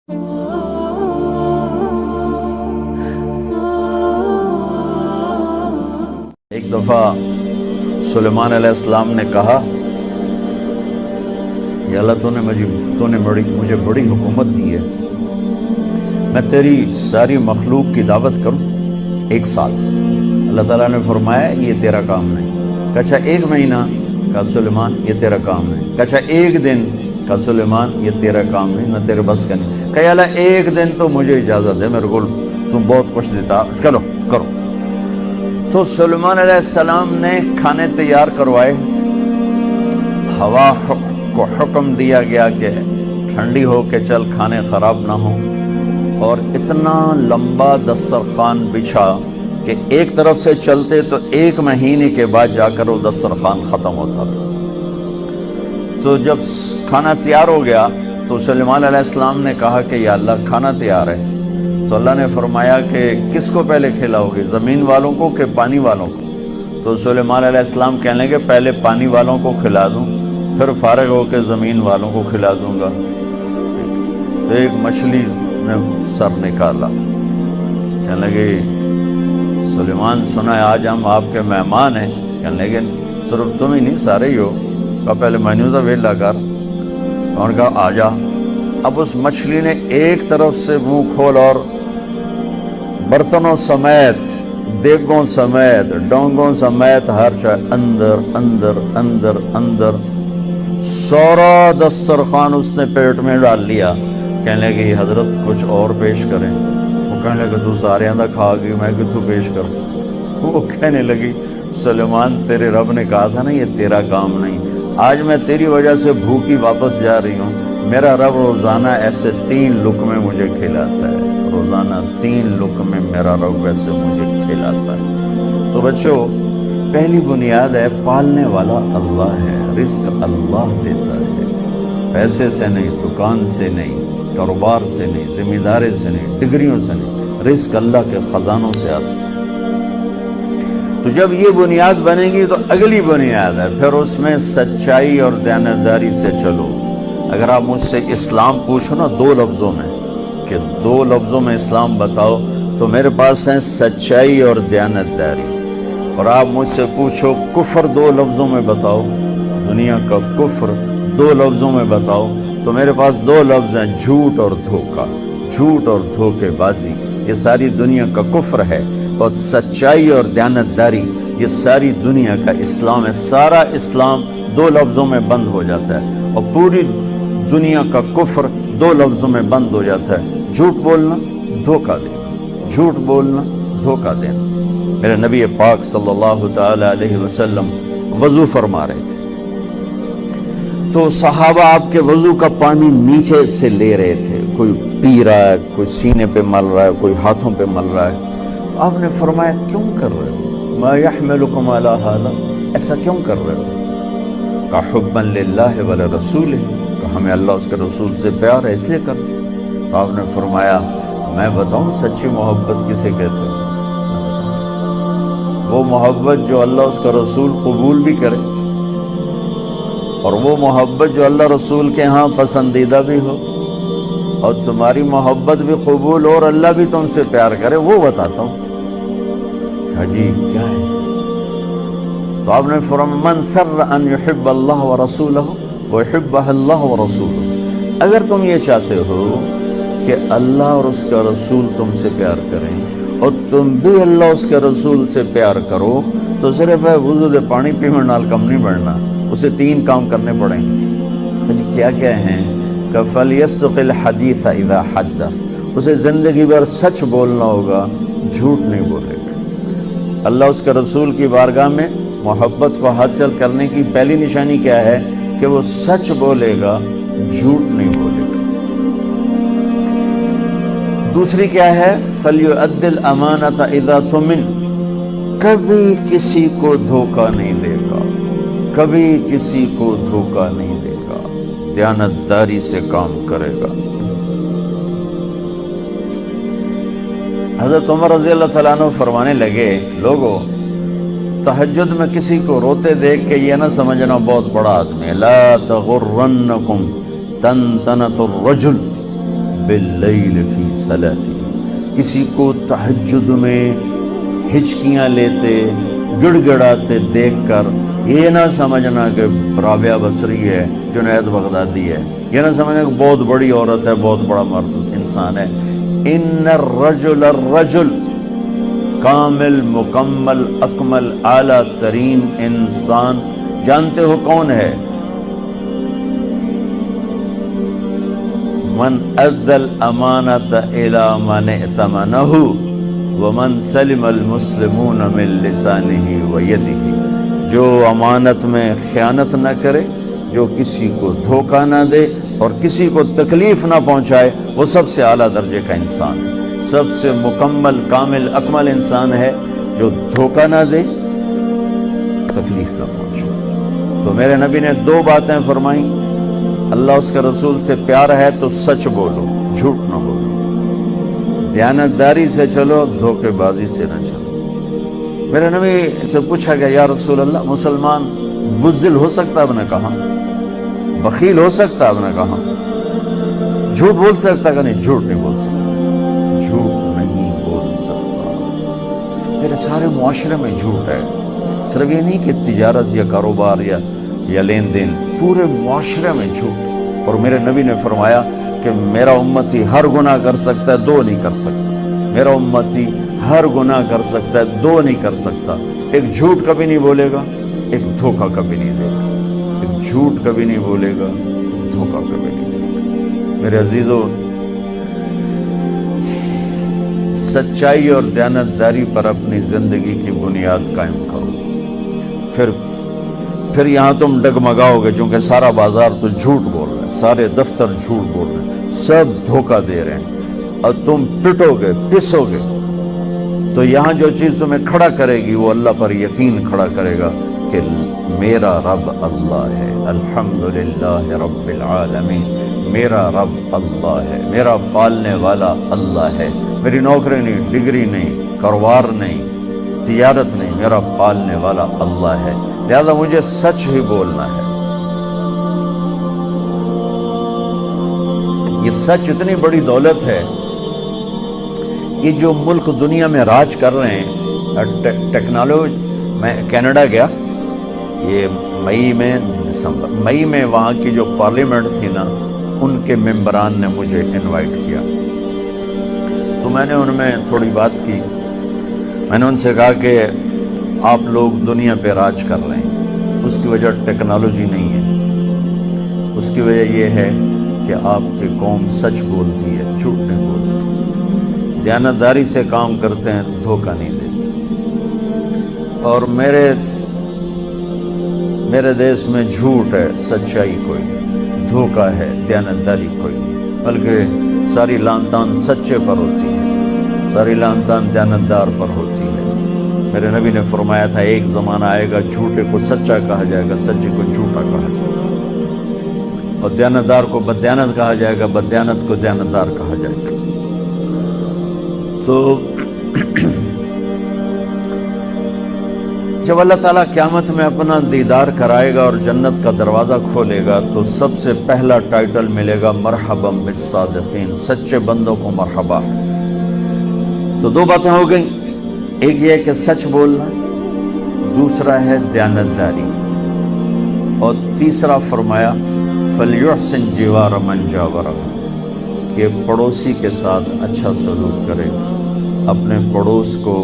ایک دفعہ سلیمان علیہ السلام نے کہا یا اللہ تو نے مجھے بڑی حکومت دی ہے، میں تیری ساری مخلوق کی دعوت کروں 1 سال۔ اللہ تعالیٰ نے فرمایا یہ تیرا کام نہیں۔ کہا 1 مہینہ؟ کہا سلیمان یہ تیرا کام نہیں۔ کہا 1 دن؟ کہا سلیمان یہ تیرا کام نہیں، نہ تیرے بس کا نہیں۔ کہا اللہ 1 دن تو مجھے اجازت دے، میرے کو تم بہت کچھ دیتا، چلو کرو۔ تو سلیمان علیہ السلام نے کھانے تیار کروائے، ہوا کو حکم دیا گیا کہ ٹھنڈی ہو کے چل، کھانے خراب نہ ہوں، اور اتنا لمبا دسترخوان بچھا کہ ایک طرف سے چلتے تو 1 مہینے کے بعد جا کر وہ دسترخوان ختم ہوتا تھا۔ تو جب کھانا تیار ہو گیا تو سلیمان علیہ السلام نے کہا کہ یا اللہ کھانا تیار ہے۔ تو اللہ نے فرمایا کہ کس کو پہلے کھلاؤ گے، زمین والوں کو کہ پانی والوں کو؟ تو سلیمان علیہ السلام کہنے لگے پہلے پانی والوں کو کھلا دوں، پھر فارغ ہو کے زمین والوں کو کھلا دوں گا۔ تو ایک مچھلی نے سر نکالا، کہنے لگے سلیمان سنا ہے آج ہم آپ کے مہمان ہیں۔ کہنے لگے صرف تم ہی نہیں سارے ہی ہو۔ کہا پہلے مینیو تو ویلا کر، اور کہا آ جا۔ اب اس مچھلی نے ایک طرف سے منہ کھول اور برتنوں سمیت، دیگوں سمیت، ڈونگوں سمیت ہر شے اندر اندر اندر اندر، سارا دسترخوان اس نے پیٹ میں ڈال لیا۔ کہنے لگے حضرت کچھ اور پیش کریں؟ وہ کہنے لگا تو سارے اندر کھا گئی، میں کہ تو پیش کر۔ وہ کہنے لگی سلیمان تیرے رب نے کہا تھا نا یہ تیرا کام نہیں، آج میں تیری وجہ سے بھوکی واپس جا رہی ہوں۔ میرا رب روزانہ ایسے 3 لقمے مجھے کھلاتا ہے، روزانہ 3 لقمے میرا رب ایسے مجھے کھلاتا ہے۔ تو بچوں، پہلی بنیاد ہے پالنے والا اللہ ہے، رزق اللہ دیتا ہے، پیسے سے نہیں، دکان سے نہیں، کاروبار سے نہیں، ذمہ داری سے نہیں، ڈگریوں سے نہیں، رزق اللہ کے خزانوں سے آتا ہے۔ تو جب یہ بنیاد بنے گی تو اگلی بنیاد ہے پھر اس میں سچائی اور دیانتداری سے چلو۔ اگر آپ مجھ سے اسلام پوچھو نا 2 لفظوں میں کہ 2 لفظوں میں اسلام بتاؤ، تو میرے پاس ہیں سچائی اور دیانتداری۔ اور آپ مجھ سے پوچھو کفر 2 لفظوں میں بتاؤ، دنیا کا کفر 2 لفظوں میں بتاؤ، تو میرے پاس 2 لفظ ہیں، جھوٹ اور دھوکہ، جھوٹ اور دھوکے بازی، یہ ساری دنیا کا کفر ہے۔ اور سچائی اور دیانتداری یہ ساری دنیا کا اسلام ہے۔ سارا اسلام 2 لفظوں میں بند ہو جاتا ہے، اور پوری دنیا کا کفر 2 لفظوں میں بند ہو جاتا ہے، جھوٹ بولنا، دھوکہ دینا، جھوٹ بولنا، دھوکہ دینا۔ میرے نبی پاک صلی اللہ تعالی علیہ وسلم وضو فرما رہے تھے، تو صحابہ آپ کے وضو کا پانی نیچے سے لے رہے تھے، کوئی پی رہا ہے، کوئی سینے پہ مل رہا ہے، کوئی ہاتھوں پہ مل رہا ہے۔ تو آپ نے فرمایا کیوں کر رہے ہو؟ ما یحملکم علی ھذا، ایسا کیوں کر رہے ہو؟ کہ حبا للہ ولرسولہ، کہ ہمیں اللہ اس کے رسول سے پیار ہے اس لیے کر۔ تو آپ نے فرمایا میں بتاؤں سچی محبت کسے کہتے ہیں؟ وہ محبت جو اللہ اس کا رسول قبول بھی کرے، اور وہ محبت جو اللہ رسول کے ہاں پسندیدہ بھی ہو، اور تمہاری محبت بھی قبول ہو اور اللہ بھی تم سے پیار کرے، وہ بتاتا ہوں۔ عجیب کیا ہے؟ تو آپ نے فرمایا من سر ان یحب اللہ ورسولہ ویحبہ اللہ ورسولہ، اگر تم یہ چاہتے ہو کہ اللہ اور اس کا رسول تم سے پیار کریں اور تم بھی اللہ اس کے رسول سے پیار کرو، تو صرف ہے وضو دے پانی پینے نال کم نہیں بڑھنا، اسے 3 کام کرنے پڑیں گے۔ کیا کیا ہیں؟ کہ فَلْيَصْدُقِ الْحَدِيثَ إِذَا حَدَّثَ، اسے زندگی بھر سچ بولنا ہوگا، جھوٹ نہیں بولے گا۔ اللہ اس کے رسول کی بارگاہ میں محبت کو حاصل کرنے کی پہلی نشانی کیا ہے؟ کہ وہ سچ بولے گا، جھوٹ نہیں بولے گا۔ دوسری کیا ہے؟ فَلْيُؤَدِّ الْأَمَانَةَ إِذَا تُؤْمِنَ، کبھی کسی کو دھوکہ نہیں دے گا، کبھی کسی کو دھوکہ نہیں دے گا، دیانتداری سے کام کرے گا۔ حضرت عمر رضی اللہ تعالیٰ عنہ فرمانے لگے لوگو تہجد میں کسی کو روتے دیکھ کے یہ نہ سمجھنا بہت بڑا آدمی ہے، لا تغرنکم تنتنۃ الرجل باللیل فی صلاتی، کسی کو تہجد میں ہچکیاں لیتے گڑ گڑاتے دیکھ کر یہ نہ سمجھنا کہ رابعہ بصری ہے، جنید بغدادی ہے، یہ نہ سمجھنا کہ بہت بڑی عورت ہے، بہت بڑا مرد انسان ہے۔ ان الرجل کامل، مکمل، اکمل، اعلیٰ ترین انسان جانتے ہو کون ہے؟ من ادى الامانة الى من ائتمنه ومن سلم المسلمون من لسانه ويده، جو امانت میں خیانت نہ کرے، جو کسی کو دھوکہ نہ دے اور کسی کو تکلیف نہ پہنچائے، وہ سب سے اعلیٰ درجے کا انسان ہے، سب سے مکمل، کامل، اکمل انسان ہے جو دھوکہ نہ دے، تکلیف نہ پہنچائے۔ تو میرے نبی نے دو باتیں فرمائیں، اللہ اس کے رسول سے پیار ہے تو سچ بولو، جھوٹ نہ بولو، دیانتداری سے چلو، دھوکے بازی سے نہ چلو۔ میرے نبی سے پوچھا گیا یا رسول اللہ، مسلمان بزدل ہو سکتا؟ آپ نے کہا بخیل ہو سکتا؟ آپ نے کہا جھوٹ بول سکتا؟ کہ نہیں، جھوٹ نہیں بول سکتا، جھوٹ نہیں بول سکتا۔ میرے سارے معاشرے میں جھوٹ ہے، صرف یہ نہیں کہ تجارت یا کاروبار یا لین دین، پورے معاشرے میں جھوٹ۔ اور میرے نبی نے فرمایا کہ میرا امتی ہر گناہ کر سکتا ہے، دو نہیں کر سکتا، میرا امتی ہر گناہ کر سکتا ہے، دو نہیں کر سکتا، ایک جھوٹ کبھی نہیں بولے گا، ایک دھوکہ کبھی نہیں دے گا، ایک جھوٹ کبھی نہیں بولے گا، دھوکہ کبھی نہیں دے گا۔ میرے عزیزو، سچائی اور دیانتداری پر اپنی زندگی کی بنیاد قائم کرو، پھر یہاں تم ڈگمگاؤ گے، چونکہ سارا بازار تو جھوٹ بول رہے ہیں، سارے دفتر جھوٹ بول رہے ہیں، سب دھوکہ دے رہے ہیں، اور تم پٹو گے، پسو گے۔ تو یہاں جو چیز تمہیں کھڑا کرے گی وہ اللہ پر یقین کھڑا کرے گا کہ میرا رب اللہ ہے، الحمدللہ رب العالمین، میرا رب اللہ ہے، میرا پالنے والا اللہ ہے، میری نوکری نہیں، ڈگری نہیں، کاروبار نہیں، تجارت نہیں، میرا پالنے والا اللہ ہے، لہذا مجھے سچ ہی بولنا ہے۔ یہ سچ اتنی بڑی دولت ہے، یہ جو ملک دنیا میں راج کر رہے ہیں ٹیکنالوجی۔ میں کینیڈا گیا، یہ مئی میں وہاں کی جو پارلیمنٹ تھی نا، ان کے ممبران نے مجھے انوائٹ کیا، تو میں نے ان میں تھوڑی بات کی۔ میں نے ان سے کہا کہ آپ لوگ دنیا پہ راج کر رہے ہیں، اس کی وجہ ٹیکنالوجی نہیں ہے، اس کی وجہ یہ ہے کہ آپ کی قوم سچ بولتی ہے، جھوٹ نہیں بولتی، دیانتداری سے کام کرتے ہیں، دھوکہ نہیں دیتے۔ اور میرے دیش میں جھوٹ ہے، سچائی کوئی نہیں، دھوکہ ہے، دیانتداری کوئی نہیں، بلکہ ساری لان تان سچے پر ہوتی ہے، ساری لان تان دیانتدار پر ہوتی ہے۔ میرے نبی نے فرمایا تھا ایک زمانہ آئے گا جھوٹے کو سچا کہا جائے گا، سچے کو جھوٹا کہا جائے گا، اور دیانتدار کو بددیانت کہا جائے گا، بددیانت کو دیانتدار کہا جائے گا۔ تو جب اللہ تعالیٰ قیامت میں اپنا دیدار کرائے گا اور جنت کا دروازہ کھولے گا تو سب سے پہلا ٹائٹل ملے گا مرحبا بالصادقین، سچے بندوں کو مرحبا۔ تو دو باتیں ہو گئیں، ایک یہ ہے کہ سچ بولنا، دوسرا ہے دیانتداری، اور تیسرا فرمایا فَلْيُحْسِنْ جِوَارَ مَنْ جَاوَرَهُ، کہ پڑوسی کے ساتھ اچھا سلوک کرے، اپنے پڑوس کو